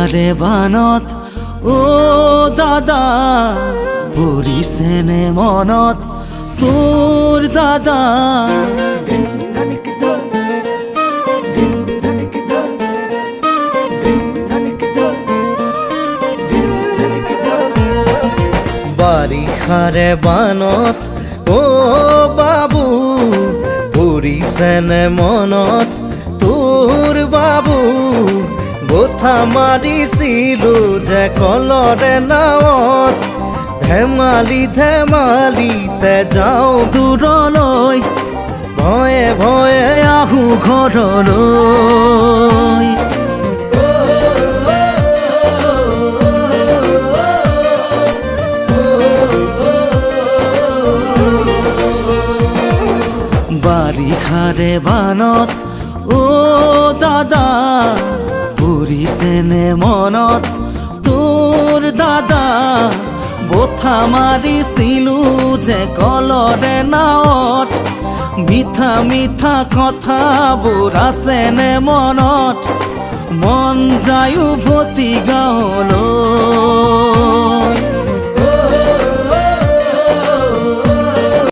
বাৰিষাৰে বানত ও দাদা পৰিছেনে মনত তোৰ দাদা বাৰিষাৰে বানত ও বাবু পৰিছেনে মনত তোৰ বাবু গোঠা মাৰিছিলো যে কলৰে নাৱত ধেমালি ধেমালিতে যাওঁ দূৰলৈ ভয়ে ভয়ে আহো ঘৰলৈ বাৰিষাৰে বানত ও দাদা পৰিছেনে মনত তোৰ দাদা বঠা মাৰিছিলো যে কলৰে নাৱত মিঠা মিঠা কথাবোৰ আছেনে মনত মন যায় উভতি গাঁৱলৈ